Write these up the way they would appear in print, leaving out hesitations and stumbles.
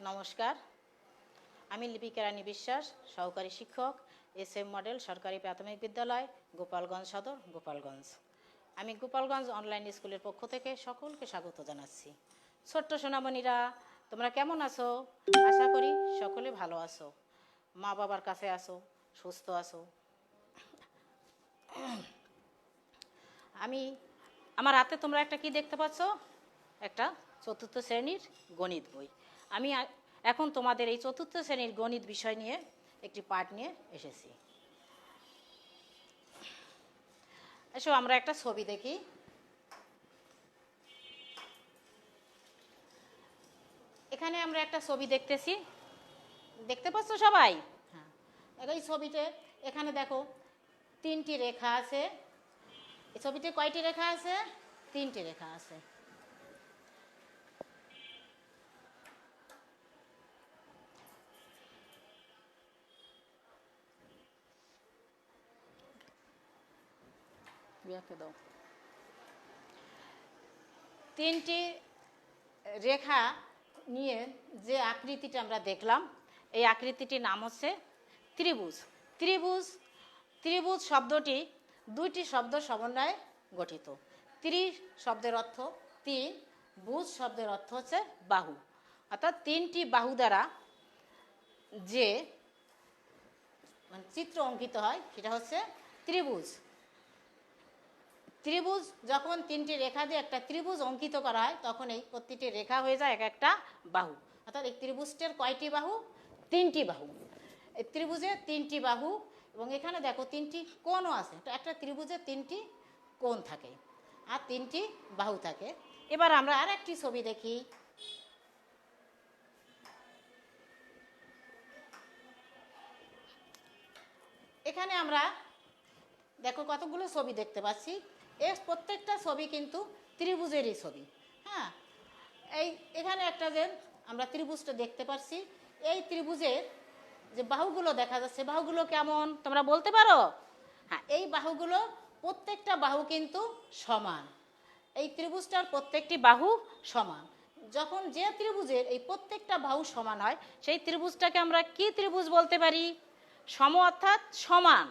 নমস্কার, আমি লিপিকা রানী বিশ্বাস, সহকারী শিক্ষক, SM মডেল সরকারি প্রাথমিক বিদ্যালয়, গোপালগঞ্জ সদর, গোপালগঞ্জ। আমি গোপালগঞ্জ অনলাইন স্কুলের পক্ষ থেকে সকলকে স্বাগত জানাচ্ছি। ছোট্ট সোনামণিরা, তোমরা কেমন আছো? আশা করি সকলে ভালো আছো, মা বাবার কাছে আছো, সুস্থ আছো। আমার হাতে তোমরা একটা কি দেখতে পাচ্ছ? একটা চতুর্থ শ্রেণীর গণিত বই। আমি এখন তোমাদের এই চতুর্থ শ্রেণীর গণিত বিষয় নিয়ে একটি পাঠ নিয়ে এসেছি। এসো আমরা একটা ছবি দেখি। এখানে আমরা একটা ছবি দেখতেছি, দেখতে পাচ্ছ সবাই? হ্যাঁ, এই ছবিতে এখানে দেখো 3টি রেখা আছে। এই ছবিতে কয়টি রেখা আছে? 3টি রেখা আছে। দাও 3টি রেখা নিয়ে যে আকৃতিটা আমরা দেখলাম, এই আকৃতিটির নাম হচ্ছে ত্রিভুজ। ত্রিভুজ ত্রিভুজ শব্দটি 2টি শব্দ সমন্বয়ে গঠিত। ত্রি শব্দের অর্থ 3, ভুজ শব্দের অর্থ হচ্ছে বাহু। অর্থাৎ 3টি বাহু দ্বারা যে চিত্র অঙ্কিত হয় সেটা হচ্ছে ত্রিভুজ। ত্রিভুজ যখন 3টি রেখা দিয়ে একটা ত্রিভুজ অঙ্কিত করা হয়, তখন এই প্রতিটি রেখা হয়ে যায় এক একটা বাহু। অর্থাৎ এই ত্রিভুজটির কয়টি বাহু? 3টি বাহু। এই ত্রিভুজের 3টি বাহু, এবং এখানে দেখো 3টি কোণও আছে। একটা ত্রিভুজের 3টি কোণ থাকে আর 3টি বাহু থাকে। এবার আমরা আর একটি ছবি দেখি। এখানে আমরা দেখো কতগুলো ছবি দেখতে পাচ্ছি। এর প্রত্যেকটা ছবি কিন্তু ত্রিভুজেরই ছবি। হ্যাঁ, এখানে একটা যে আমরা ত্রিভুজটা দেখতে পাচ্ছি, এই ত্রিভুজের যে বাহুগুলো দেখা যাচ্ছে, বাহুগুলো কেমন তোমরা বলতে পারো? হ্যাঁ, এই বাহুগুলো প্রত্যেকটা বাহু কিন্তু সমান। এই ত্রিভুজটার প্রত্যেকটি বাহু সমান। যখন যে ত্রিভুজের এই প্রত্যেকটা বাহু সমান হয়, সেই ত্রিভুজটাকে আমরা কি ত্রিভুজ বলতে পারি? সম অর্থাৎ সমান,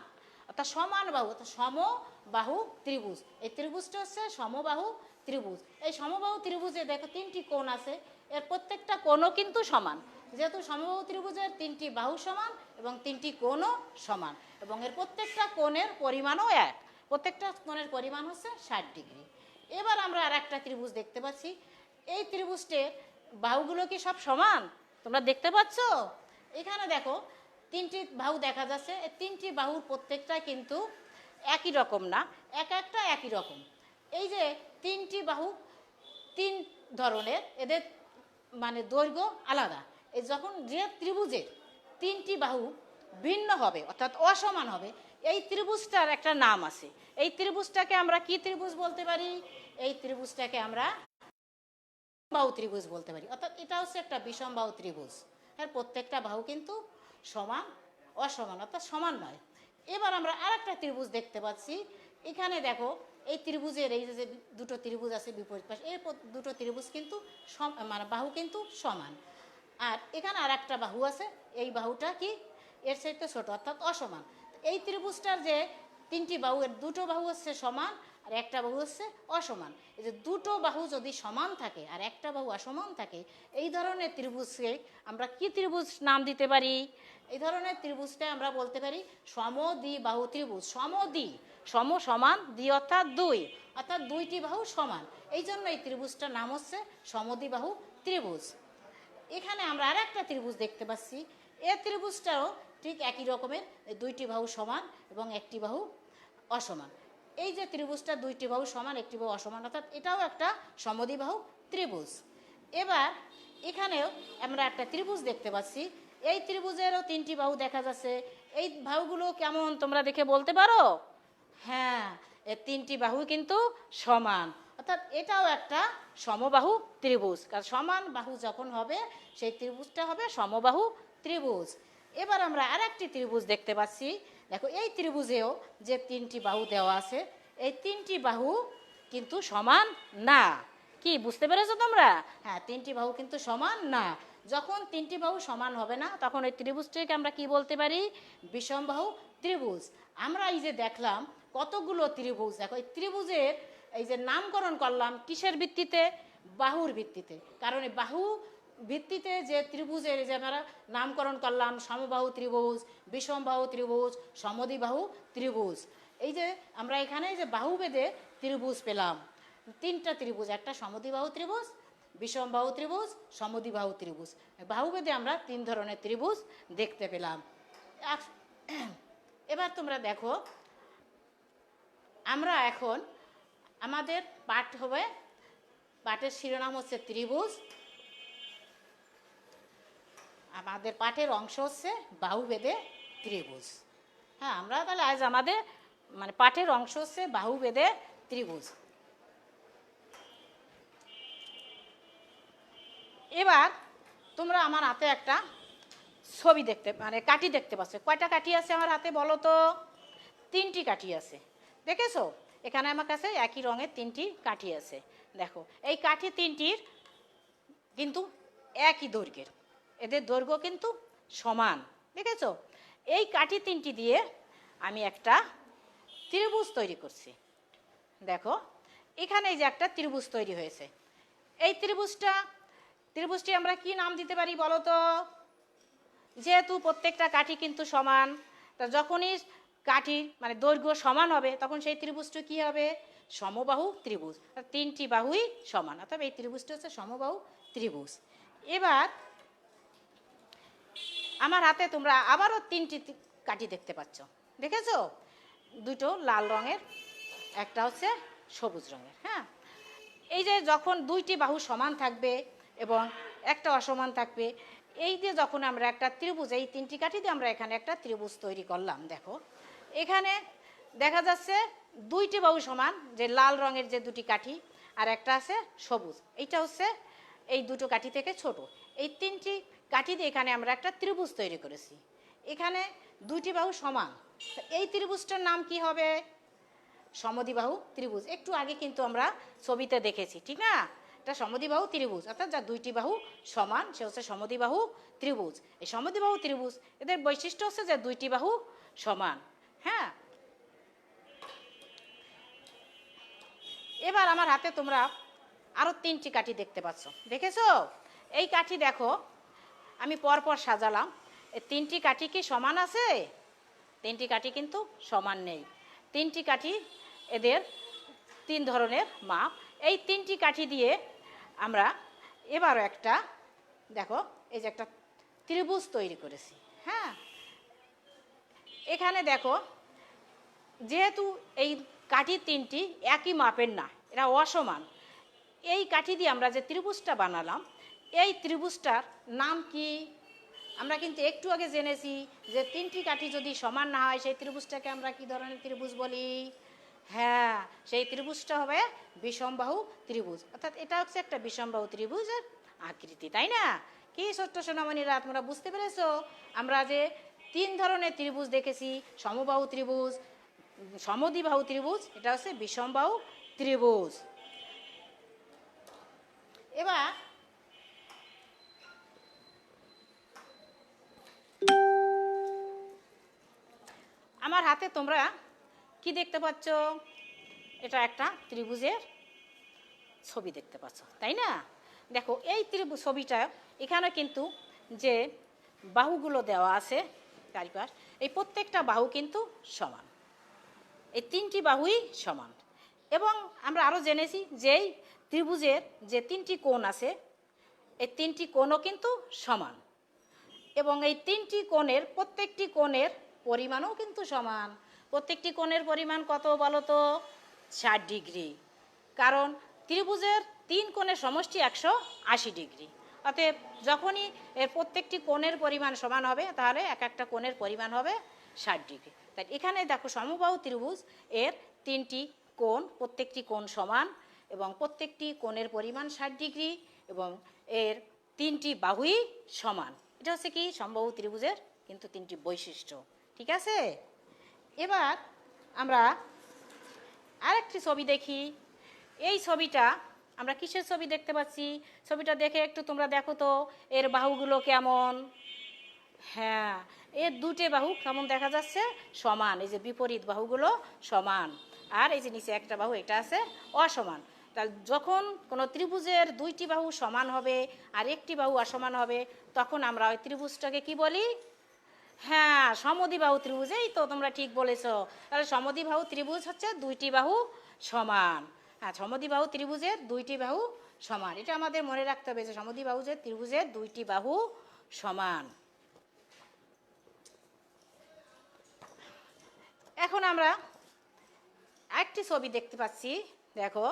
অর্থাৎ সমান বাহু, অর্থাৎ সমবাহু ত্রিভুজ। এই ত্রিভুজটা হচ্ছে সমবাহু ত্রিভুজ। এই সমবাহু ত্রিভুজে দেখো 3টি কোণ আছে, এর প্রত্যেকটা কোণও কিন্তু সমান। যেহেতু সমবাহু ত্রিভুজের 3টি বাহু সমান এবং 3টি কোণও সমান, এবং এর প্রত্যেকটা কোণের পরিমাণও এক। প্রত্যেকটা কোণের পরিমাণ হচ্ছে 60 ডিগ্রি। এবার আমরা আর একটা ত্রিভুজ দেখতে পাচ্ছি। এই ত্রিভুজটে বাহুগুলো কি সব সমান তোমরা দেখতে পাচ্ছ? এখানে দেখো 3টি বাহু দেখা যাচ্ছে। এই 3টি বাহুর প্রত্যেকটা কিন্তু একই রকম না, এক একটা একই রকম। এই যে 3টি বাহু 3 ধরনের, এদের মানে দৈর্ঘ্য আলাদা। এই যখন যে ত্রিভুজের 3টি বাহু ভিন্ন হবে অর্থাৎ অসমান হবে, এই ত্রিভুজটার একটা নাম আছে। এই ত্রিভুজটাকে আমরা কি ত্রিভুজ বলতে পারি? এই ত্রিভুজটাকে আমরা বাহু ত্রিভুজ বলতে পারি। অর্থাৎ এটা হচ্ছে একটা বিষম বাহু ত্রিভুজ। এর প্রত্যেকটা বাহু কিন্তু সমান অসমান, অর্থাৎ সমান নয়। এবার আমরা আর একটা ত্রিভুজ দেখতে পাচ্ছি। এখানে দেখো এই ত্রিভুজের এই যে দুটো ত্রিভুজ আছে বিপরীত পাশে, এই দুটো ত্রিভুজ কিন্তু মানে বাহু কিন্তু সমান। আর এখানে আর একটা বাহু আছে, এই বাহুটা কি এর চাইতে ছোট অর্থাৎ অসমান। এই ত্রিভুজটার যে 3টি বাহু, এর দুটো বাহু হচ্ছে সমান আর একটা বাহু হচ্ছে অসমান। এই যে দুটো বাহু যদি সমান থাকে আর একটা বাহু অসমান থাকে, এই ধরনের ত্রিভুজকে আমরা কি ত্রিভুজ নাম দিতে পারি? এই ধরনের ত্রিভুজটা আমরা বলতে পারি সমদ্বিবাহু ত্রিভুজ। সম সমান, দ্বি অর্থাৎ 2, অর্থাৎ 2টি বাহু সমান। এই জন্য এই ত্রিভুজটার নাম হচ্ছে সমদ্বিবাহু ত্রিভুজ। এখানে আমরা আর একটা ত্রিভুজ দেখতে পাচ্ছি। এই ত্রিভুজটাও ঠিক একই রকমের, 2টি বাহু সমান এবং একটি বাহু অসমান। এই যে ত্রিভুজটা 2টি বাহু সমান একটি বাহু অসমান, অর্থাৎ এটাও একটা সমদ্বিবাহু ত্রিভুজ। এবার এখানেও আমরা একটা ত্রিভুজ দেখতে পাচ্ছি। এই ত্রিভুজেরও 3টি বাহু দেখা যাচ্ছে। এই বাহুগুলো কেমন তোমরা দেখে বলতে পারো? হ্যাঁ, এর 3টি বাহু কিন্তু সমান, অর্থাৎ এটাও একটা সমবাহু ত্রিভুজ। কারণ সমান বাহু যখন হবে সেই ত্রিভুজটা হবে সমবাহু ত্রিভুজ। এবার আমরা আর একটি ত্রিভুজ দেখতে পাচ্ছি। দেখো এই ত্রিভুজেও যে 3টি বাহু দেওয়া আছে, এই 3টি বাহু কিন্তু সমান না। কি বুঝতে পেরেছো তোমরা? হ্যাঁ, তিনটি বাহু কিন্তু সমান না। যখন তিনটি বাহু সমান হবে না তখন ওই ত্রিভুজটিকে আমরা কি বলতে পারি? বিষমবাহু ত্রিভুজ। আমরা এই যে দেখলাম কতগুলো ত্রিভুজ, দেখো এই ত্রিভুজের এই যে নামকরণ করলাম কিসের ভিত্তিতে? বাহুর ভিত্তিতে। কারণ এই বাহু ভিত্তিতে যে ত্রিভুজের যে আমরা নামকরণ করলাম সমবাহু ত্রিভুজ, বিষমবাহু ত্রিভুজ, সমদ্বিবাহু ত্রিভুজ। এই যে আমরা এখানে যে বাহু ভেদে ত্রিভুজ পেলাম, তিনটা ত্রিভুজ, একটা সমদ্বিবাহু ত্রিভুজ, বিষমবাহু ত্রিভুজ, সমদ্বিবাহু ত্রিভুজ। বাহুভেদে আমরা তিন ধরনের ত্রিভুজ দেখতে পেলাম। এবার তোমরা দেখো, আমরা এখন আমাদের পাঠ হবে, পাঠের শিরোনাম হচ্ছে ত্রিভুজ। আমাদের পাঠের অংশ হচ্ছে বাহুভেদে ত্রিভুজ। হ্যাঁ, আমরা তাহলে আজ আমাদের মানে পাঠের অংশ হচ্ছে বাহুভেদে ত্রিভুজ। এবার তোমরা আমার হাতে একটা ছবি দেখতে মানে কাঠি দেখতে পাচ্ছ। কয়টা কাঠি আছে আমার হাতে বলো তো? তিনটি কাঠি আছে, দেখেছো? এখানে আমার কাছে একই রঙের তিনটি কাঠি আছে। দেখো এই কাঠি তিনটির কিন্তু একই দৈর্ঘ্যের, এদের দৈর্ঘ্য কিন্তু সমান, দেখেছো? এই কাঠি তিনটি দিয়ে আমি একটা ত্রিভুজ তৈরি করছি। দেখো এখানে এই যে একটা ত্রিভুজ তৈরি হয়েছে। এই ত্রিভুজটি আমরা কি নাম দিতে পারি বলো তো? যেহেতু প্রত্যেকটা কাঠি কিন্তু সমান, তা যখনই কাঠির মানে দৈর্ঘ্য সমান হবে তখন সেই ত্রিভুজটা কি হবে? সমবাহু ত্রিভুজ। তিনটি বাহুই সমান, অর্থাৎ এই ত্রিভুজটা হচ্ছে সমবাহু ত্রিভুজ। এবার আমার হাতে তোমরা আবারও তিনটি কাঠি দেখতে পাচ্ছ, দেখেছো? দুটো লাল রঙের, একটা হচ্ছে সবুজ রঙের। হ্যাঁ, এই যে যখন দুইটি বাহু সমান থাকবে এবং একটা অসমান থাকবে, এই দিয়ে যখন আমরা একটা ত্রিভুজ, এই তিনটি কাঠি দিয়ে আমরা এখানে একটা ত্রিভুজ তৈরি করলাম। দেখো এখানে দেখা যাচ্ছে দুইটি বাহু সমান, যে লাল রঙের যে দুটি কাঠি, আর একটা আছে সবুজ, এইটা হচ্ছে এই দুটো কাঠি থেকে ছোট। এই তিনটি কাঠি দিয়ে এখানে আমরা একটা ত্রিভুজ তৈরি করেছি। এখানে দুইটি বাহু সমান, এই ত্রিভুজটার নাম কি হবে? সমদ্বিবাহু ত্রিভুজ। একটু আগে কিন্তু আমরা ছবিতে দেখেছি, ঠিক না? এটা সমদ্বিবাহু ত্রিভুজ, অর্থাৎ যা দুইটি বাহু সমান সে হচ্ছে সমদ্বিবাহু ত্রিভুজ। এই সমদ্বিবাহু ত্রিভুজ এদের বৈশিষ্ট্য হচ্ছে যে দুইটি বাহু সমান। হ্যাঁ, এবার আমার হাতে তোমরা আরো তিনটি কাঠি দেখতে পাচ্ছ, দেখেছো? এই কাঠি দেখো আমি পরপর সাজালাম। এই তিনটি কাঠি কি সমান আছে? তিনটি কাঠি কিন্তু সমান নেই। তিনটি কাঠি এদের তিন ধরনের মাপ। এই তিনটি কাঠি দিয়ে আমরা এবারও একটা, দেখো এই যে একটা ত্রিভুজ তৈরি করেছি। হ্যাঁ, এখানে দেখো যেহেতু এই কাঠি তিনটি একই মাপের না, এরা অসমান, এই কাঠি দিয়ে আমরা যে ত্রিভুজটা বানালাম, এই ত্রিভুজটার নাম কি? আমরা কিন্তু একটু আগে জেনেছি যে তিনটি কাঠি যদি সমান না হয় সেই ত্রিভুজটাকে আমরা কি ধরনের ত্রিভুজ বলি? হ্যাঁ, সেই ত্রিভুজটা হবে বিষমবাহু ত্রিভুজ। অর্থাৎ এটা হচ্ছে একটা বিষমবাহু ত্রিভুজের আকৃতি, তাই না? কি ছোট্ট সোনামণিরা, তোমরা বুঝতে পেরেছো? আমরা যে তিন ধরনের ত্রিভুজ দেখেছি, সমবাহু ত্রিভুজ, সমদ্বিবাহু ত্রিভুজ, এটা হচ্ছে বিষমবাহু ত্রিভুজ। এবার আমার হাতে তোমরা কি দেখতে পাচ্ছ? এটা একটা ত্রিভুজের ছবি দেখতে পাচ্ছ, তাই না? দেখো এই ত্রিভুজ ছবিটা, এখানে কিন্তু যে বাহুগুলো দেওয়া আছে চারিপাশ, এই প্রত্যেকটা বাহু কিন্তু সমান, এই তিনটি বাহুই সমান। এবং আমরা আরও জেনেছি যে এই ত্রিভুজের যে তিনটি কোণ আছে, এই তিনটি কোণও কিন্তু সমান, এবং এই তিনটি কোণের প্রত্যেকটি কোণের পরিমাণও কিন্তু সমান। প্রত্যেকটি কোণের পরিমাণ কত বলো তো? 60 ডিগ্রি। কারণ ত্রিভুজের তিন কোণের সমষ্টি 180 ডিগ্রি। অতএব যখনই এর প্রত্যেকটি কোণের পরিমাণ সমান হবে তাহলে এক একটা কোণের পরিমাণ হবে 60 ডিগ্রি। তাই এখানে দেখো সমবাহু ত্রিভুজ, এর তিনটি কোণ, প্রত্যেকটি কোণ সমান এবং প্রত্যেকটি কোণের পরিমাণ 60 ডিগ্রি এবং এর তিনটি বাহুই সমান। এটা হচ্ছে কি সমবাহু ত্রিভুজের কিন্তু তিনটি বৈশিষ্ট্য, ঠিক আছে? এবার আমরা আরেকটি ছবি দেখি। এই ছবিটা আমরা কিসের ছবি দেখতে পাচ্ছি? ছবিটা দেখে একটু তোমরা দেখো তো এর বাহুগুলো কেমন। হ্যাঁ, এর দুটো বাহু কেমন দেখা যাচ্ছে? সমান। এই যে বিপরীত বাহুগুলো সমান, আর এই যে নিচে একটা বাহু এটা আছে অসমান। তাহলে যখন কোনো ত্রিভুজের দুইটি বাহু সমান হবে আর একটি বাহু অসমান হবে, তখন আমরা ওই ত্রিভুজটাকে কি বলি? হ্যাঁ, সমদ্বিবাহু ত্রিভুজ। এই তো তোমরা ঠিক বলেছো। তাহলে সমদ্বিবাহু ত্রিভুজ হচ্ছে দুইটি বাহু সমান। হ্যাঁ, সমদ্বিবাহু ত্রিভুজের দুইটি বাহু সমান, এটা আমাদের মনে রাখতে হবে যে সমদ্বিবাহু যে ত্রিভুজের দুইটি বাহু সমান। এখন আমরা একটি ছবি দেখতে পাচ্ছি, দেখো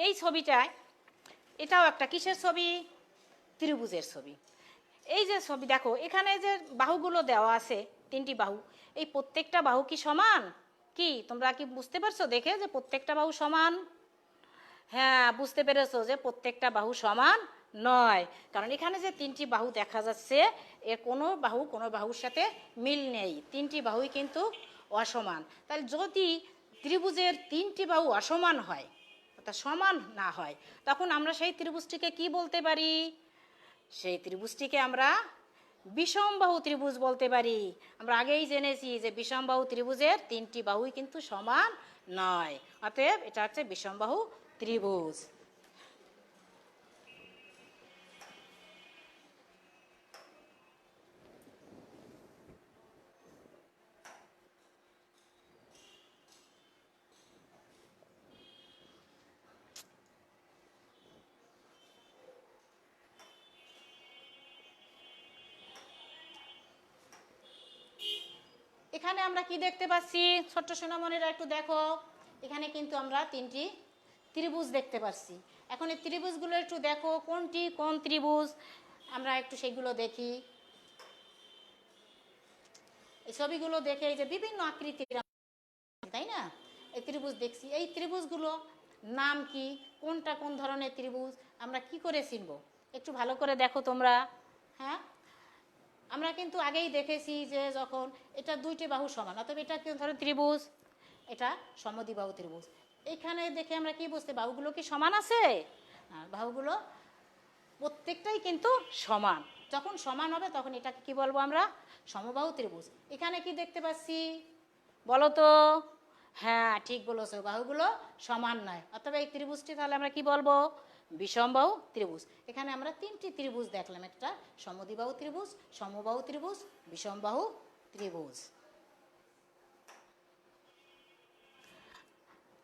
এই ছবিটায়, এটাও একটা কিসের ছবি? ত্রিভুজের ছবি। এই যে ছবি দেখো, এখানে যে বাহুগুলো দেওয়া আছে, তিনটি বাহু, এই প্রত্যেকটা বাহু কি সমান? কি তোমরা কি বুঝতে পারছো দেখে যে প্রত্যেকটা বাহু সমান? হ্যাঁ, বুঝতে পেরেছো যে প্রত্যেকটা বাহু সমান নয়, কারণ এখানে যে তিনটি বাহু দেখা যাচ্ছে এর কোনো বাহু কোনো বাহুর সাথে মিল নেই, তিনটি বাহুই কিন্তু অসমান। তাহলে যদি ত্রিভুজের তিনটি বাহু অসমান হয়, অর্থাৎ সমান না হয়, তখন আমরা সেই ত্রিভুজটিকে কি বলতে পারি? সেই ত্রিভুজটিকে আমরা বিষমবাহু ত্রিভুজ বলতে পারি। আমরা আগেই জেনেছি যে বিষমবাহু ত্রিভুজের তিনটি বাহুই কিন্তু সমান নয়, অতএব এটা হচ্ছে বিষমবাহু ত্রিভুজ। এখানে আমরা কি দেখতে পাচ্ছি? ছোট্ট সোনামণিরা একটু দেখো, এখানে কিন্তু আমরা তিনটি ত্রিভুজ দেখতে পাচ্ছি। এখন এই ত্রিভুজগুলো একটু দেখো কোনটি কোন ত্রিভুজ, আমরা একটু সেগুলো দেখি। এই ছবিগুলো দেখে এই যে বিভিন্ন আকৃতির, তাই না, এই ত্রিভুজ দেখছি, এই ত্রিভুজগুলো নাম কি, কোনটা কোন ধরনের ত্রিভুজ, আমরা কি করে চিনব? একটু ভালো করে দেখো তোমরা। হ্যাঁ, আমরা কিন্তু আগেই দেখেছি যে যখন এটা দুইটি বাহু সমান, অথবা এটা কোন ধরনের ত্রিভুজ? এটা সমদ্বিবাহু ত্রিভুজ। এখানে দেখে আমরা কি বুঝতে, বাহুগুলো কি সমান আছে? বাহুগুলো প্রত্যেকটাই কিন্তু সমান। যখন সমান হবে তখন এটাকে কি বলবো আমরা? সমবাহু ত্রিভুজ। এখানে কি দেখতে পাচ্ছি বলো তো? হ্যাঁ, ঠিক বলেছো, বাহুগুলো সমান নয়, অথবা এই ত্রিভুজটি তাহলে আমরা কি বলবো? বিষমবাহু ত্রিভুজ। এখানে আমরা তিনটি ত্রিভুজ দেখলাম, একটা সমদ্বিবাহু ত্রিভুজ, সমবাহু ত্রিভুজ, বিষমবাহু ত্রিভুজ।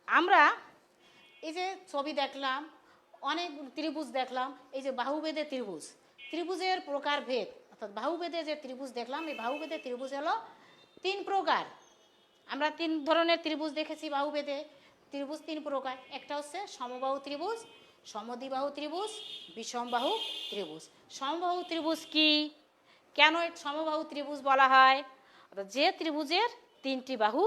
আমরা এই যে ছবি দেখলাম, অনেক ত্রিভুজ দেখলাম, এই যে বাহুভেদে ত্রিভুজ, ত্রিভুজের প্রকার ভেদ, অর্থাৎ বাহুভেদে যে ত্রিভুজ দেখলাম, এই বাহুভেদে ত্রিভুজ হলো তিন প্রকার। আমরা তিন ধরনের ত্রিভুজ দেখেছি বাহুভেদে। ত্রিভুজ তিন প্রকার, একটা হচ্ছে সমবাহু ত্রিভুজ, সমদ্বিবাহু ত্রিভুজ, বিষমবাহু ত্রিভুজ। সমবাহু ত্রিভুজ কি, কেন সমবাহু ত্রিভুজ বলা হয়? অর্থাৎ যে ত্রিভুজের তিনটি বাহু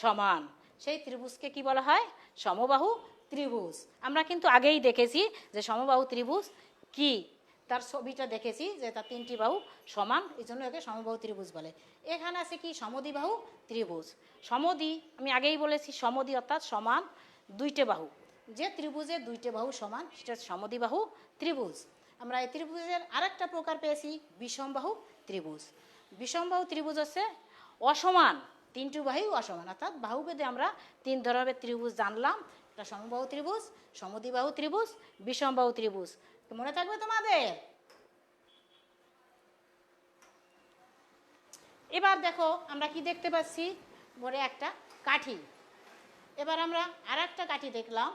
সমান, সেই ত্রিভুজকে কি বলা হয়? সমবাহু ত্রিভুজ। আমরা কিন্তু আগেই দেখেছি যে সমবাহু ত্রিভুজ কি, তার ছবিটা দেখেছি যে তার তিনটি বাহু সমান, এই জন্য একে সমবাহু ত্রিভুজ বলে। এখানে আছে কি? সমদ্বিবাহু ত্রিভুজ। সমদ্বি আমি আগেই বলেছি, সমদ্বি অর্থাৎ সমান দুইটে বাহু। যে ত্রিভুজের দুইটে বাহু সমান সেটা সমদ্বিবাহু ত্রিভুজ। আমরা এই ত্রিভুজের আরেকটা প্রকার পেয়েছি বিষমবাহু ত্রিভুজ। বিষমবাহু ত্রিভুজ হচ্ছে অসমান, তিনটি বাহু অসমান, অর্থাৎ বাহুভেদে আমরা তিন ধরনের ত্রিভুজ জানলাম, এটা সমবাহু ত্রিভুজ, সমদ্বিবাহু ত্রিভুজ, বিষমবাহু ত্রিভুজ। মনে থাকবে তোমাদের? এবার দেখো আমরা কি দেখতে পাচ্ছি, বলে একটা কাঠি। এবার আমরা আর একটা কাঠি দেখলাম,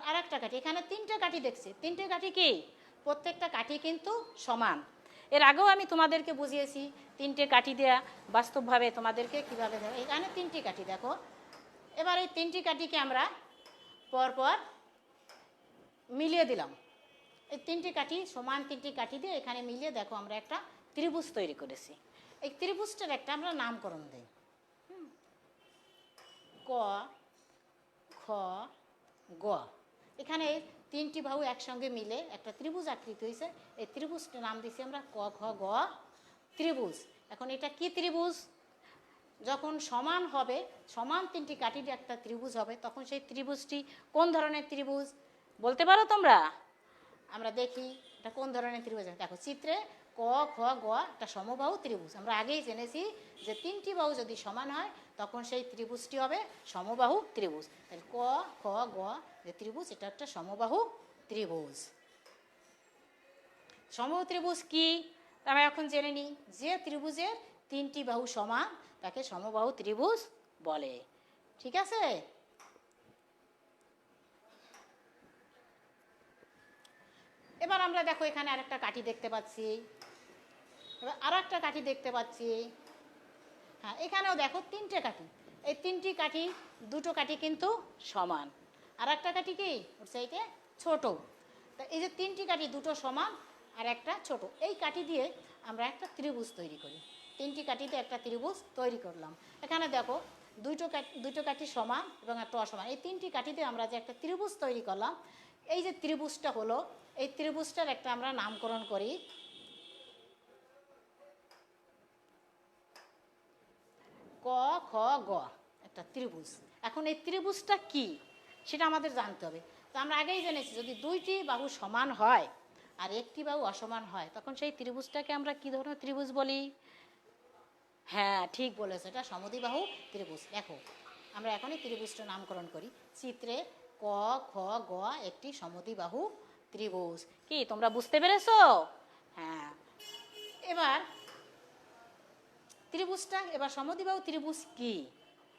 আর একটা কাঠি, এখানে তিনটে কাঠি দেখছি, তিনটে কাঠি কি? প্রত্যেকটা কাঠি কিন্তু সমান। এর আগেও আমি তোমাদেরকে বুঝিয়েছি তিনটে কাঠি দেয়া বাস্তবভাবে তোমাদেরকে কীভাবে দেয়। এখানে তিনটি কাঠি দেখো। এবার এই তিনটি কাঠিকে আমরা পরপর মিলিয়ে দিলাম, এই তিনটি কাঠি সমান তিনটি কাঠি দিয়ে এখানে মিলিয়ে দেখো আমরা একটা ত্রিভুজ তৈরি করেছি। এই ত্রিভুজটার একটা আমরা নামকরণ দিই, ক, খ, গ। এখানে তিনটি বাহু একসঙ্গে মিলে একটা ত্রিভুজ আকৃতি হয়েছে, এই ত্রিভুজটার নাম দিয়েছি আমরা ক, খ, গ ত্রিভুজ। এখন এটা কি ত্রিভুজ? যখন সমান হবে, সমান তিনটি কাঠির একটা ত্রিভুজ হবে, তখন সেই ত্রিভুজটি কোন ধরনের ত্রিভুজ? বলতে পারো তোমরা? আমরা দেখি এটা কোন ধরনের ত্রিভুজ। দেখো চিত্রে ক খ গ একটা সমবাহু ত্রিভুজ। আমরা আগেই জেনেছি যে 3টি বাহু যদি সমান হয় তখন সেই ত্রিভুজটি হবে সমবাহু ত্রিভুজ। তাহলে ক খ গ যে ত্রিভুজ, এটা একটা সমবাহু ত্রিভুজ। সমবাহু ত্রিভুজ কি আমরা এখন জেনে নিই। যে ত্রিভুজের 3টি বাহু সমান তাকে সমবাহু ত্রিভুজ বলে। ঠিক আছে? এবার আমরা দেখো এখানে আরেকটা কাঠি দেখতে পাচ্ছি, এবার আর একটা কাঠি দেখতে পাচ্ছি। হ্যাঁ, এখানেও দেখো 3টে কাঠি। এই 3টি কাঠি, দুটো কাঠি কিন্তু সমান, আর একটা কাঠি কি ওর চাইতে ছোট। তা এই যে 3টি কাঠি দুটো সমান আর একটা ছোট, এই কাঠি দিয়ে আমরা একটা ত্রিভুজ তৈরি করি। 3টি কাঠি দিয়ে একটা ত্রিভুজ তৈরি করলাম। এখানে দেখো দুটো কাঠি সমান এবং একটা অসমান, এই 3টি কাঠি দিয়ে আমরা যে একটা ত্রিভুজ তৈরি করলাম, এই যে ত্রিভুজটা হলো, এই ত্রিভুজটার একটা আমরা নামকরণ করি ক খ গ, একটা ত্রিভুজ। এখন এই ত্রিভুজটা কি সেটা আমাদের জানতে হবে। তো আমরা আগেই জেনেছি যদি 2টি বাহু সমান হয় আর একটি বাহু অসমান হয় তখন সেই ত্রিভুজটাকে আমরা কি ধরনের ত্রিভুজ বলি? হ্যাঁ, ঠিক বলেছো, এটা সমদ্বিবাহু ত্রিভুজ। দেখো আমরা এখনই ত্রিভুজটার নামকরণ করি। চিত্রে ক খ গ একটি সমদ্বিবাহু ত্রিভুজ। কি তোমরা বুঝতে পেরেছো? হ্যাঁ, এবার ত্রিভুজটা, এবার সমদ্বিবাহু ত্রিভুজ কি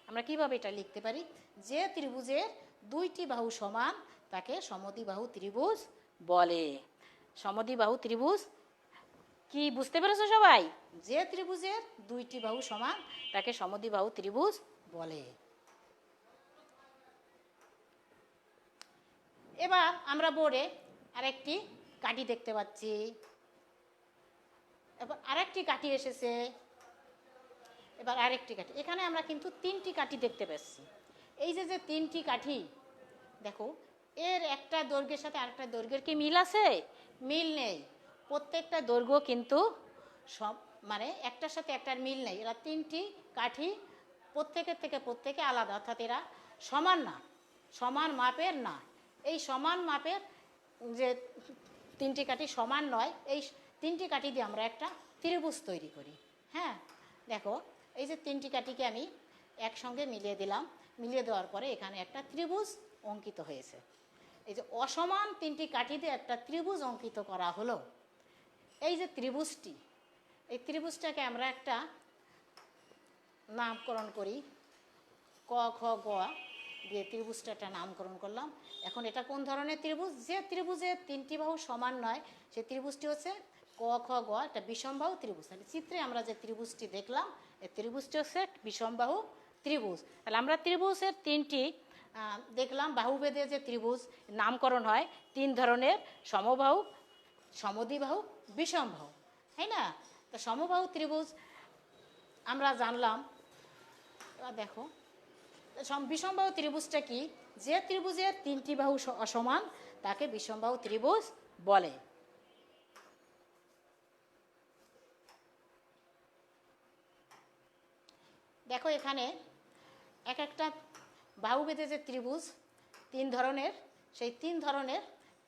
আমরা কিভাবে এটা লিখতে পারি? যে ত্রিভুজের 2টি বাহু সমান তাকে সমদ্বিবাহু ত্রিভুজ বলে। সমদ্বিবাহু ত্রিভুজ কি বুঝতে পেরেছো সবাই? যে ত্রিভুজের 2টি বাহু সমান তাকে সমদ্বিবাহু ত্রিভুজ বলে। এবার আমরা বোর্ডে আরেকটি কাঠি দেখতে পাচ্ছি, এবার আরেকটি কাঠি এসেছে, এবার আরেকটি কাঠি। এখানে আমরা কিন্তু 3টি কাঠি দেখতে পাচ্ছি। এই যে 3টি কাঠি, দেখো এর একটা দৈর্ঘ্যের সাথে আরেকটা দৈর্ঘ্যের কি মিল আছে? মিল নেই। প্রত্যেকটা দৈর্ঘ্য কিন্তু সব মানে একটার সাথে একটার মিল নেই। এরা 3টি কাঠি প্রত্যেকের থেকে প্রত্যেকে আলাদা, অর্থাৎ এরা সমান না, সমান মাপের না। এই সমান মাপের যে 3টি কাঠি সমান নয়, এই 3টি কাঠি দিয়ে আমরা একটা ত্রিভুজ তৈরি করি। হ্যাঁ, দেখো এই যে 3টি কাঠিকে আমি একসঙ্গে মিলিয়ে দিলাম, মিলিয়ে দেওয়ার পরে এখানে একটা ত্রিভুজ অঙ্কিত হয়েছে। এই যে অসমান 3টি কাঠি দিয়ে একটা ত্রিভুজ অঙ্কিত করা হলো। এই যে ত্রিভুজটি, এই ত্রিভুজটাকে আমরা একটা নামকরণ করি ক খ গ দিয়ে ত্রিভুজটা একটা নামকরণ করলাম। এখন এটা কোন ধরনের ত্রিভুজ? যে ত্রিভুজের 3টি বাহু সমান নয় সেই ত্রিভুজটি হচ্ছে ক খ গ, একটা বিষমবাহু ত্রিভুজ। তাহলে চিত্রে আমরা যে ত্রিভুজটি দেখলাম এই ত্রিভুজটি হচ্ছে বিষমবাহু ত্রিভুজ। তাহলে আমরা ত্রিভুজের 3টি দেখলাম, বাহুভেদে যে ত্রিভুজ নামকরণ হয় 3 ধরনের, সমবাহু, সমদ্বিবাহু, বিষমবাহু, তাই না? তো সমবাহু ত্রিভুজ আমরা জানলাম। এবার দেখো বিষমবাহু ত্রিভুজটা কি? যে ত্রিভুজের 3টি বাহু অসমান তাকে বিষমবাহু ত্রিভুজ বলে। দেখো এখানে এক একটা বাহুভেদে যে ত্রিভুজ 3 ধরনের, সেই 3 ধরনের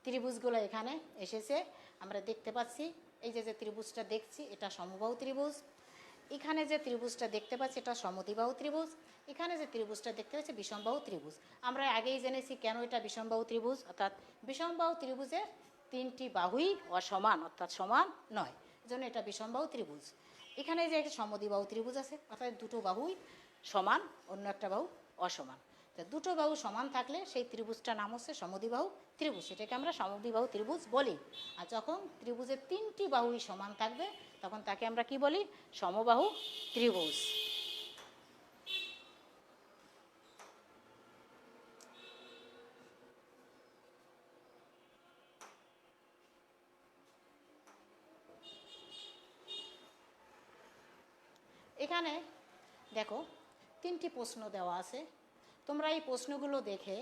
ত্রিভুজগুলো এখানে এসেছে আমরা দেখতে পাচ্ছি। এই যে ত্রিভুজটা দেখছি এটা সমবাহু ত্রিভুজ, এখানে যে ত্রিভুজটা দেখতে পাচ্ছি এটা সমদ্বিবাহু ত্রিভুজ, এখানে যে ত্রিভুজটা দেখতে পাচ্ছি বিষমবাহু ত্রিভুজ। আমরা আগেই জেনেছি কেন এটা বিষমবাহু ত্রিভুজ, অর্থাৎ বিষমবাহু ত্রিভুজের 3টি বাহুই অসমান, অর্থাৎ সমান নয়, এজন্য এটা বিষমবাহু ত্রিভুজ। এখানে যে একটা সমদ্বিবাহু ত্রিভুজ আছে, অর্থাৎ দুটো বাহুই সমান, অন্য একটা বাহু অসমান। তা দুটো বাহু সমান থাকলে সেই ত্রিভুজটার নাম হচ্ছে সমদ্বিবাহু ত্রিভুজ, সেটাকে আমরা সমদ্বিবাহু ত্রিভুজ বলি। আর যখন ত্রিভুজের 3টি বাহুই সমান থাকবে তখন তাকে আমরা কি বলি? সমবাহু ত্রিভুজ। এখানে দেখো 3টি প্রশ্ন দেওয়া আছে, তোমরা এই প্রশ্নগুলো দেখে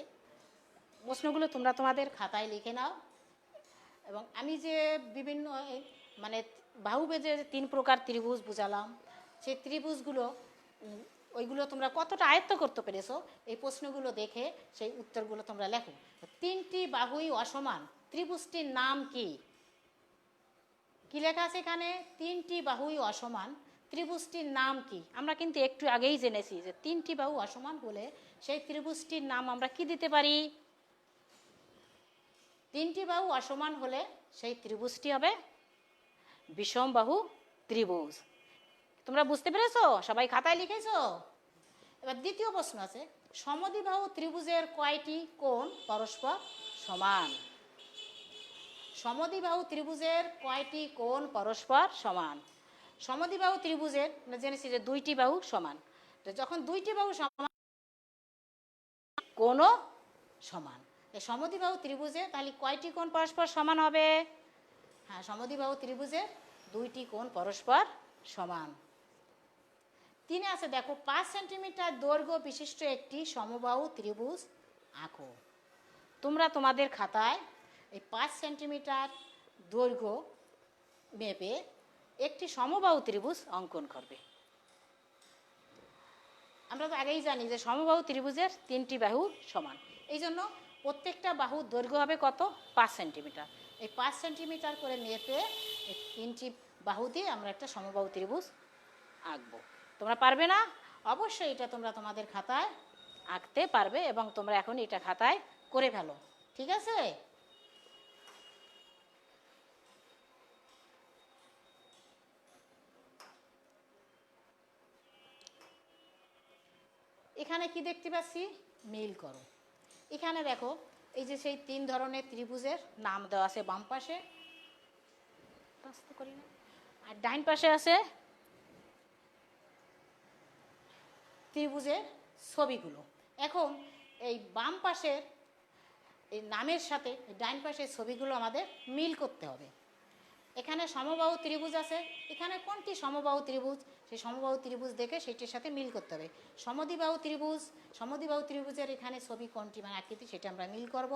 প্রশ্নগুলো তোমরা তোমাদের খাতায় লিখে নাও। এবং আমি যে বিভিন্ন মানে বাহুভেদে 3 প্রকার ত্রিভুজ বুঝালাম সেই ত্রিভুজগুলো ওইগুলো তোমরা কতটা আয়ত্ত করতে পেরেছো এই প্রশ্নগুলো দেখে সেই উত্তরগুলো তোমরা লেখো। 3টি বাহুই অসমান ত্রিভুজটির নাম কি? কি লেখা আছে এখানে? 3টি বাহুই অসমান ত্রিভুজটির নাম কি? আমরা কিন্তু একটু আগেই জেনেছি যে 3টি বাহু অসমান হলে সেই ত্রিভুজটির নাম আমরা কি দিতে পারি? 3টি বাহু অসমান হলে সেই ত্রিভুজটি হবে বিষমবাহু ত্রিভুজ। তোমরা বুঝতে পেরেছো? সবাই খাতায় লিখেছো? এবার দ্বিতীয় প্রশ্ন আছে, সমদ্বিবাহু ত্রিভুজের কয়টি কোণ পরস্পর সমান? সমদ্বিবাহু ত্রিভুজের কয়টি কোণ পরস্পর সমান? সমদ্বিবাহু ত্রিভুজের আমরা জেনেছি যে 2টি বাহু সমান। তো যখন 2টি বাহু সমান কোণও সমান, এই সমদ্বিবাহু ত্রিভুজে তাহলে কয়টি কোণ পরস্পর সমান হবে? হ্যাঁ, সমদ্বিবাহু ত্রিভুজের 2টি কোণ পরস্পর সমান। 3 আছে দেখো, 5 সেন্টিমিটার দৈর্ঘ্য বিশিষ্ট একটি সমবাহু ত্রিভুজ আঁকো। তোমরা তোমাদের খাতায় এই 5 সেন্টিমিটার দৈর্ঘ্য মেপে একটি সমবাহু ত্রিভুজ অঙ্কন করবে। আমরা তো আগেই জানি যে সমবাহু ত্রিভুজের 3টি বাহু সমান, এই জন্য প্রত্যেকটা বাহুর দৈর্ঘ্য হবে কত? 5 সেন্টিমিটার। এই 5 সেন্টিমিটার করে মেপে এই 3টি বাহু দিয়ে আমরা একটা সমবাহু ত্রিভুজ আঁকবো। তোমরা পারবে না? অবশ্যই এটা তোমরা তোমাদের খাতায় আঁকতে পারবে এবং তোমরা এখন এটা খাতায় করে ফেলো, ঠিক আছে? এখানে কি দেখতে পাচ্ছি? মিল করো। এখানে দেখো এই যে সেই 3 ধরনের ত্রিভুজের নাম দেওয়া আছে বাম পাশে, আর ডাইন পাশে আছে ত্রিভুজের ছবিগুলো। এখন এই বাম পাশের এই নামের সাথে ডাইন পাশের ছবিগুলো আমাদের মিল করতে হবে। এখানে সমবাহু ত্রিভুজ আছে, এখানে কোনটি সমবাহু ত্রিভুজ সেই সমবাহু ত্রিভুজ দেখে সেটির সাথে মিল করতে হবে। সমদ্বিবাহু ত্রিভুজ, সমদ্বিবাহু ত্রিভুজের এখানে ছবি কোনটি মানে আকৃতি সেটা আমরা মিল করব।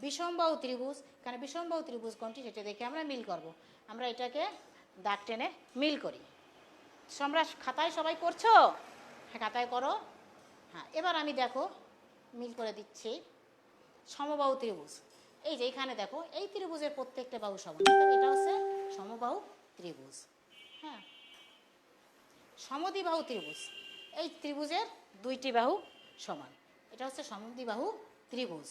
বিষমবাহু ত্রিভুজ, এখানে বিষমবাহু ত্রিভুজ কোনটি সেটা দেখে আমরা মিল করব। আমরা এটাকে দাগ টেনে মিল করি। তোমরা খাতায় সবাই করছো? হ্যাঁ, খাতায় করো। হ্যাঁ, এবার আমি দেখো মিল করে দিচ্ছি। সমবাহু ত্রিভুজ, এই যে এখানে দেখো এই ত্রিভুজের প্রত্যেকটা বাহু সমান, এটা হচ্ছে সমবাহু ত্রিভুজ। হ্যাঁ, সমদ্বিবাহু ত্রিভুজ, এই ত্রিভুজের 2টি বাহু সমান, এটা হচ্ছে সমদ্বিবাহু ত্রিভুজ।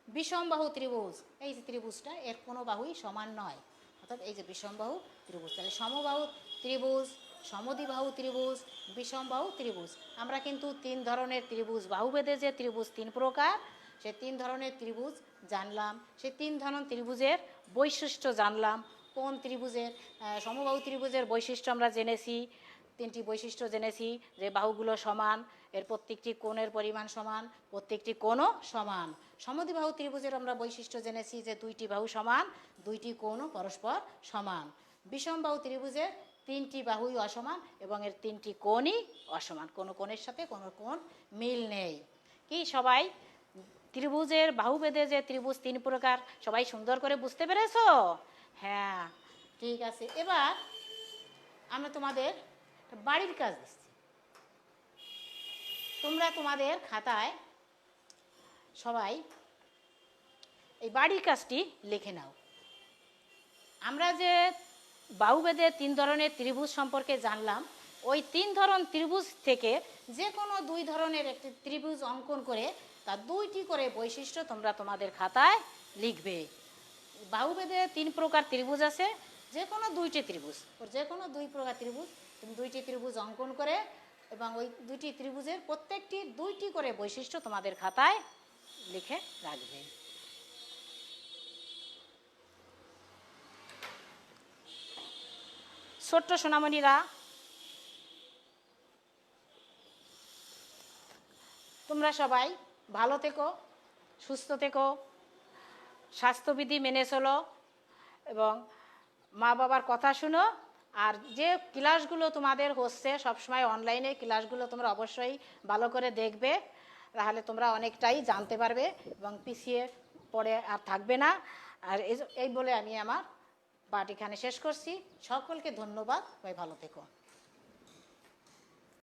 বিষমবাহু ত্রিভুজ, এই যে ত্রিভুজটা এর কোনো বাহুই সমান নয়, অর্থাৎ এই যে বিষমবাহু ত্রিভুজ। তাহলে সমবাহু ত্রিভুজ, সমদ্বিবাহু ত্রিভুজ, বিষমবাহু ত্রিভুজ। আমরা কিন্তু 3 ধরনের ত্রিভুজ, বাহুভেদে যে ত্রিভুজ 3 প্রকার, সে 3 ধরনের ত্রিভুজ জানলাম। সে 3 ধরনের ত্রিভুজের বৈশিষ্ট্য জানলাম। কোন ত্রিভুজের সমবাহু ত্রিভুজের বৈশিষ্ট্য আমরা জেনেছি, 3টি বৈশিষ্ট্য জেনেছি যে বাহুগুলো সমান, এর প্রত্যেকটি কোণের পরিমাণ সমান, প্রত্যেকটি কোণও সমান। সমদ্বিবাহু ত্রিভুজের আমরা বৈশিষ্ট্য জেনেছি যে 2টি বাহু সমান, 2টি কোণও পরস্পর সমান। বিষমবাহু ত্রিভুজের 3টি বাহুই অসমান এবং এর 3টি কোণই অসমান, কোনো কোণের সাথে কোনো কোণ মিল নেই। কি সবাই ত্রিভুজের বাহুভেদে যে ত্রিভুজ 3 প্রকার সবাই সুন্দর করে বুঝতে পেরেছো? হ্যাঁ, ঠিক আছে। এবার আমরা তোমাদের বাড়ির কাজ দিচ্ছি, তোমরা তোমাদের খাতায় সবাই এই বাড়ির কাজটি লিখে নাও। আমরা যে বাহুভেদে 3 ধরনের ত্রিভুজ সম্পর্কে জানলাম, ওই 3 ধরন ত্রিভুজ থেকে যে কোনো 2 ধরনের একটি ত্রিভুজ অঙ্কন করে তার 2টি করে বৈশিষ্ট্য তোমরা তোমাদের খাতায় লিখবে। বাহুভেদে 3 প্রকার ত্রিভুজ আছে, যে কোনো 2টি ত্রিভুজ, ওর যে কোনো 2 প্রকার ত্রিভুজ তুমি 2টি ত্রিভুজ অঙ্কন করে এবং ওই 2টি ত্রিভুজের প্রত্যেকটি 2টি করে বৈশিষ্ট্য তোমাদের খাতায় লিখে রাখবে। ছোট্ট সোনামণিরা, তোমরা সবাই ভালো থেকো, সুস্থ থেকো, স্বাস্থ্যবিধি মেনে চলো এবং মা বাবার কথা শুনো। আর যে ক্লাসগুলো তোমাদের হচ্ছে সবসময় অনলাইনে ক্লাসগুলো তোমরা অবশ্যই ভালো করে দেখবে, তাহলে তোমরা অনেকটাই জানতে পারবে এবং পিছিয়ে পড়ে আর থাকবে না। আর এই বলে আমি আমার পাঠ এখানে শেষ করছি। সকলকে ধন্যবাদ, সবাই ভালো থেকো।